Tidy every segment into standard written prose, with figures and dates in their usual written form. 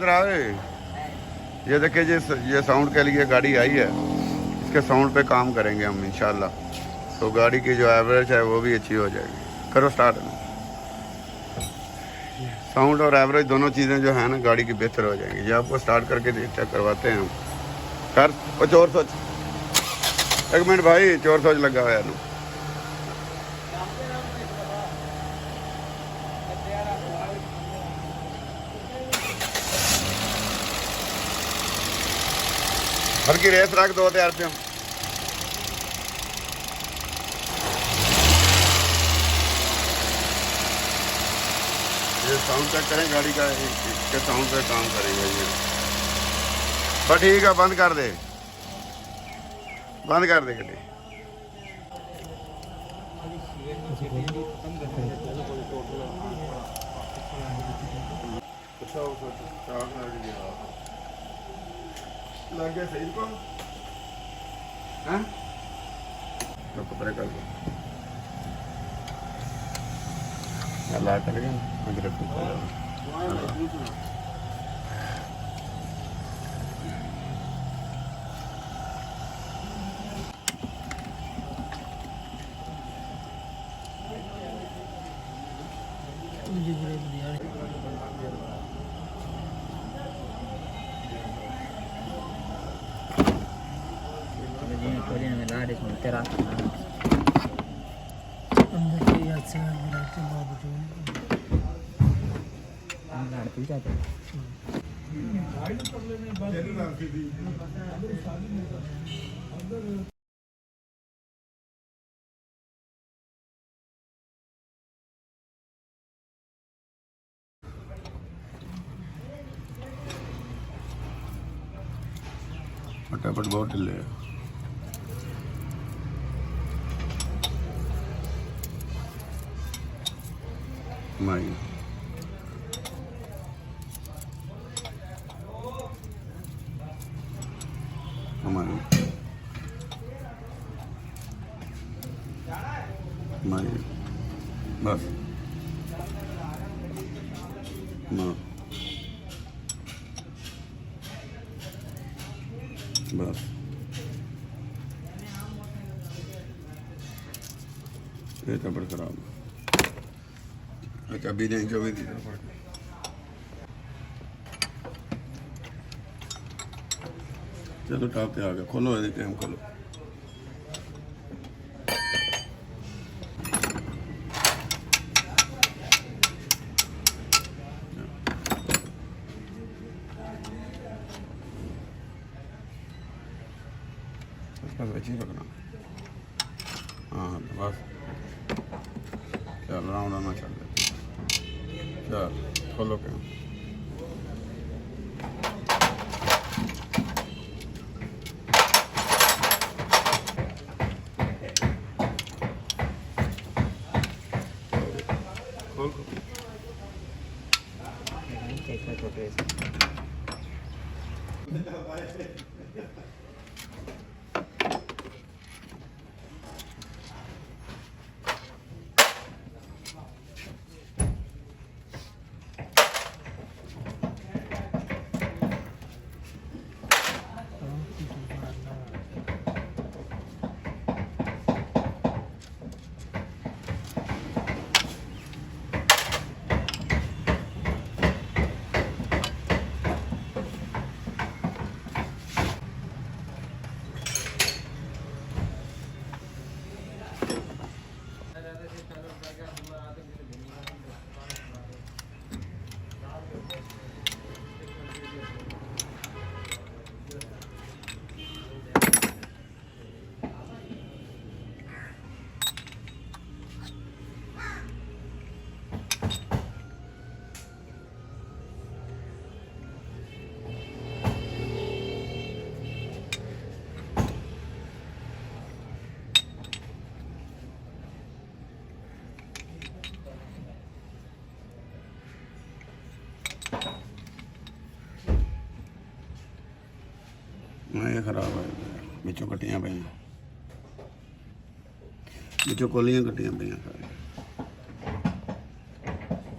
ये देखिए ये साउंड के लिए गाड़ी आई है, इसके साउंड पे काम करेंगे हम इंशाल्लाह। तो गाड़ी की जो एवरेज है वो भी अच्छी हो जाएगी। करो स्टार्ट। साउंड और एवरेज दोनों चीज़ें जो है ना गाड़ी की बेहतर हो जाएंगी। ये आपको स्टार्ट करके चेक करवाते हैं हम। कर और चोर सोच, एक मिनट भाई, चोर सोच लगा हुआ है। हल्की रेस रख दो तैयार पे हम। ये साउंड चेक करें गाड़ी का, इसके साउंड पे काम करेंगे ये। बस ठीक है, बंद कर दे, बंद कर दे गाड़ी। लग गया सही को, हैं? तो कपड़े कर दो। अल्लाह करेगा ना अगर तेरा फटाफट बहुत ढिले है। माई हमारी माई बस ना बस ये चपड़ खराब। अच्छा भी नहीं जो भी दी चलो टॉप पे आ गया। खोलो ये टाइम खोलो। बस अच्छी रखना। हाँ बस चल राउंड आना चल। चल खोलो क्या खोल ये खराब है। बिचों कट्टियां पई, बिचों कोलियां कट्टियां पई सारी।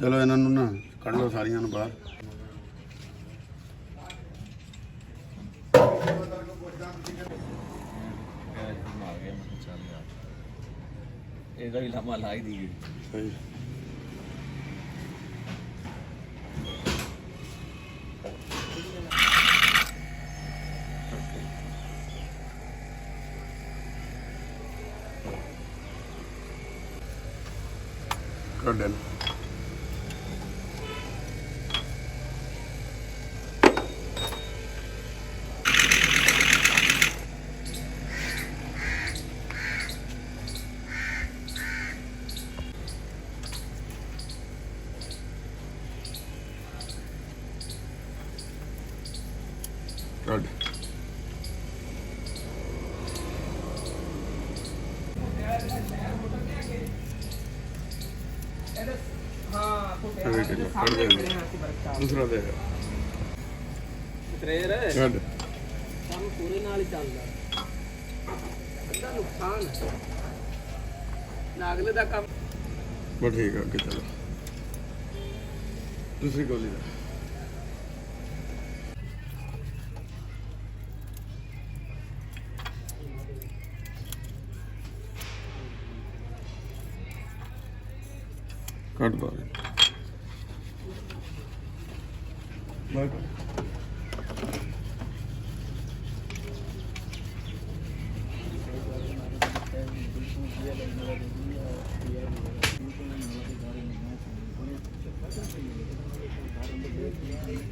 चलो इन्हों ना कढ़ लो सारिया बाहर। ਇਹਦਾ ਵੀ ਲਾਮਾ ਲਾਈ ਦੀ ਸਹੀ ਕੱਢ ਲੈ ਕੱਢ ਦੂਸਰਾ ਦੇ ਤਰੇਰ ਕੱਢ ਕੰਮ ਪੂਰੇ ਨਾਲ ਹੀ ਚੱਲਦਾ ਅੱਧਾ ਨੁਕਸਾਨ ਹੈ ਨਾ ਅਗਲੇ ਦਾ ਕੰਮ ਬਸ ਠੀਕ ਆ ਅੱਗੇ ਚਲੋ ਦੂਸਰੀ ਗੋਲੀ ਦਾ ਕੱਢ ਬਾਰੇ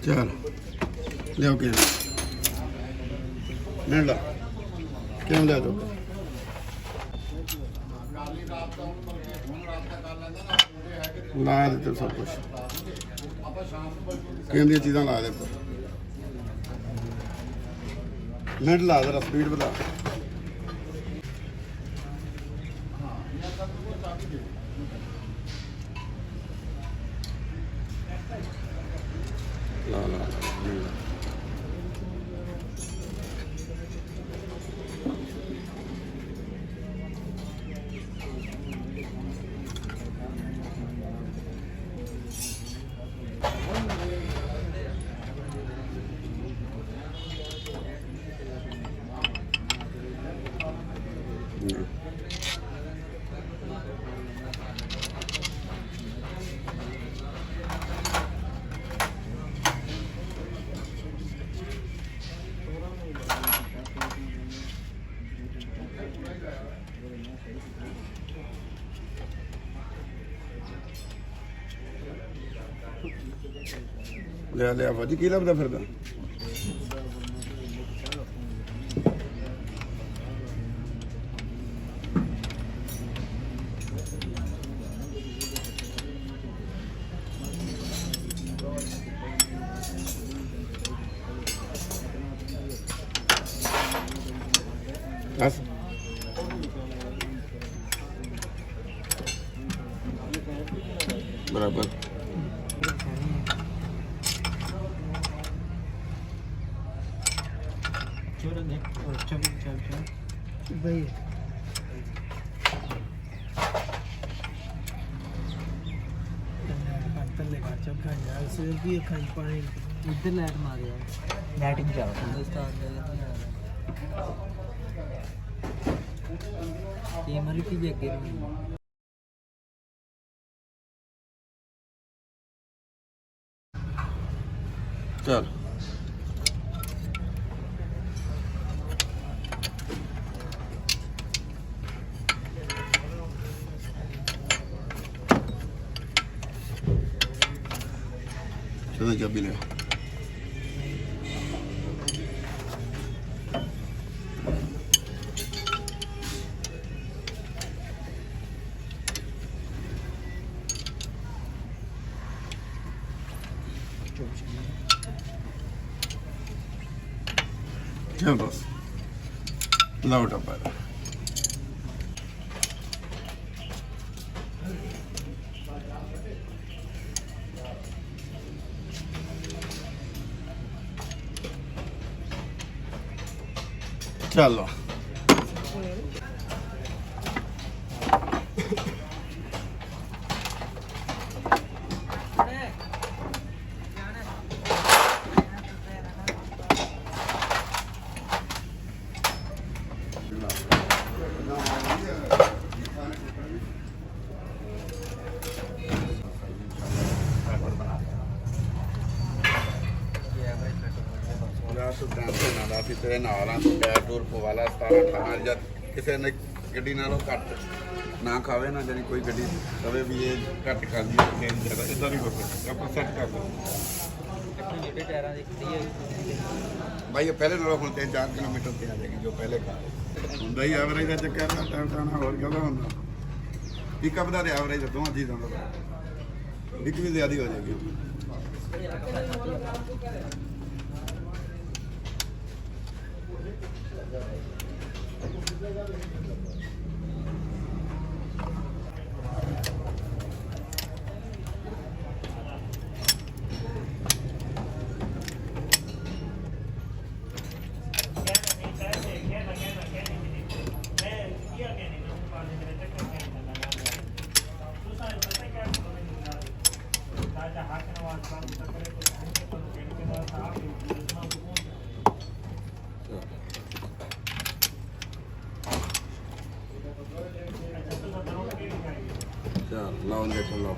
चल ले के नहीं ला क्यों ले दो ला देते सब कुछ कहती चीज़ा ला दे मिनट ला जरा स्पीड बता ला ला ਲਿਆ ਲਿਆ ਭਾਜੀ ਕੀ ਲੱਭਦਾ ਫਿਰਦਾ ਬਸ ਬਰਾਬਰ भाई इधर लाइट मारे लाइटिंग जाओ ये मरी की जगह चल चलो चाबी ले चल बस लाउट अप है चलो ਤੂੰ ਟੈਨਸ਼ਨ ਨਾ ਲੈ, ਅਸੀਂ ਤੇਰੇ ਨਾਲ ਆ। ਤੂੰ ਟਾਇਰ ਟੂਰ ਪਵਾ ਲਾ 17 18 ਜਾਂ ਕਿਸੇ ਨੇ ਗੱਡੀ ਨਾਲੋਂ ਘੱਟ ਨਾ ਖਾਵੇ ਨਾ, ਜਿਹੜੀ ਕੋਈ ਗੱਡੀ ਕਵੇ ਵੀ ਇਹ ਘੱਟ ਖਾਂਦੀ ਹੈ ਕਿਸੇ ਜ਼ਿਆਦਾ, ਇਦਾਂ ਨਹੀਂ ਕੁਛ ਆਪਾਂ ਸੈੱਟ ਕਰ ਦਿੰਦੇ ਜਿਹੜੇ ਟਾਇਰਾਂ ਦੀ ਖੜੀ ਹੈ ਭਾਈ। ਇਹ ਪਹਿਲੇ ਨਾਲੋਂ ਹੁਣ 3-4 ਕਿਲੋਮੀਟਰ ਤੇ ਆ ਜਾਏਗੀ ਜੋ ਪਹਿਲੇ ਖਾ ਹੁੰਦਾ ਹੀ ਐਵਰੇਜ ਦਾ ਚੱਕਰ ਨਾ, ਟਾਈਮ ਹੋਰ ਕਿਉਂ ਹੁੰਦਾ। ਪਿਕਅਪ ਦਾ ਤੇ ਐਵਰੇਜ ਦੋਵਾਂ ਚੀਜ਼ਾਂ ਦਾ ਇੱਕ ਵੀ ਜ਼ਿਆਦਾ ਹੋ ਜਾਏਗੀ। ਚੱਲ ਲਾਓ ਇੰਜੈਕਸ਼ਨ ਲਾਓ।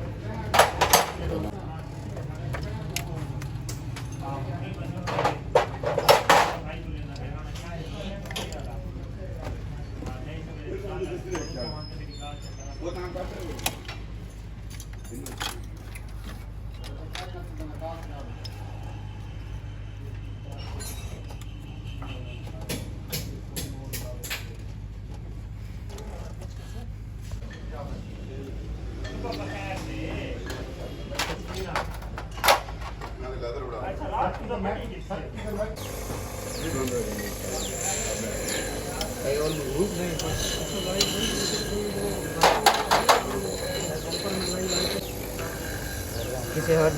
ਕਿਸੇ ਹੋਰ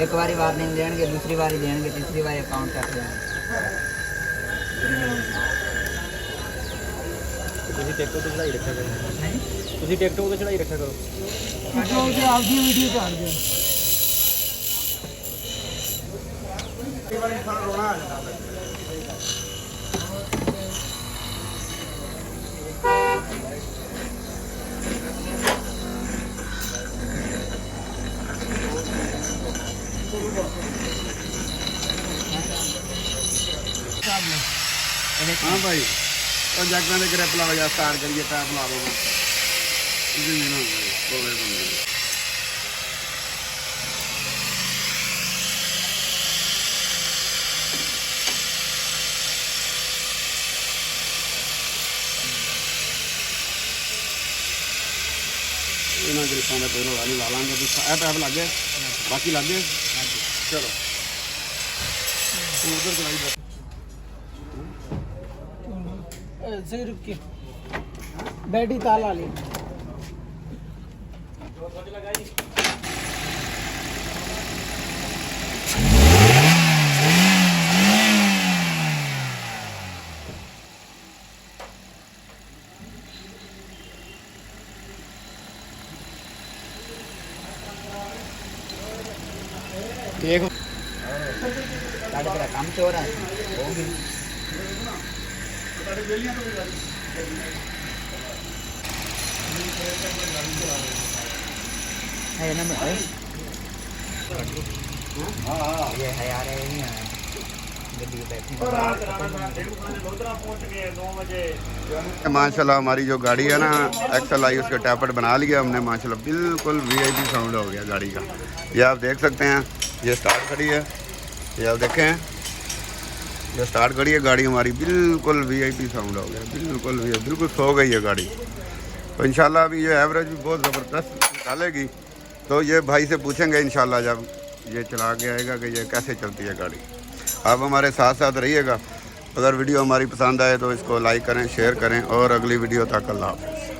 ਇੱਕ ਵਾਰੀ ਵਾਰਨਿੰਗ ਦੇਣਗੇ, ਦੂਸਰੀ ਵਾਰੀ ਦੇਣਗੇ, ਤੀਸਰੀ ਵਾਰੀ ਅਕਾਊਂਟ ਕੱਟ ਦੇਣਗੇ। ਤੁਸੀਂ ਟਿਕਟੋਕ ਤੇ ਚੜਾਈ ਰੱਖਿਆ ਕਰੋ। ਤੁਸੀਂ ਟਿਕਟੋਕ ਤੇ ਚੜਾਈ ਰੱਖਿਆ ਕਰੋ। ਟਿਕਟੋਕ ਤੇ ਆਪਦੀ ਵੀਡੀਓ ਚਾੜ ਦਿਓ। ਕਈ ਵਾਰੀ ਇਨਸਾਨ ਰੋਣਾ ਆ ਜਾਂਦਾ। हाँ भाई और जगह के ग्रिप ला जा स्टार्ट करिए पैप ला दो इन्होंने ग्रिपों का कोई रोला नहीं ला लाँगे पैप लग गए बाकी लग गए चलो उधर चलाई सही रुक के बैठी ताला ले। देख तेरा काम तो हो रहा है। है ना भाई ये है यार ये गड्डी पे बैठे। माशाल्लाह हमारी जो गाड़ी है ना एक्सल आई उसका टैपट बना लिया हमने माशाल्लाह बिल्कुल वीआईपी साउंड हो गया गाड़ी का। ये आप देख सकते हैं ये स्टार्ट खड़ी है, ये आप देखें ये स्टार्ट खड़ी है गाड़ी हमारी बिल्कुल वीआईपी साउंड हो गया बिल्कुल बिल्कुल सो गई है गाड़ी। तो इंशाल्लाह अभी ये एवरेज भी बहुत ज़बरदस्त निकालेगी। तो ये भाई से पूछेंगे इंशाल्लाह जब ये चला के आएगा कि ये कैसे चलती है गाड़ी। आप हमारे साथ साथ रहिएगा। अगर वीडियो हमारी पसंद आए तो इसको लाइक करें शेयर करें और अगली वीडियो तक अल्लाह हाफ़िज़।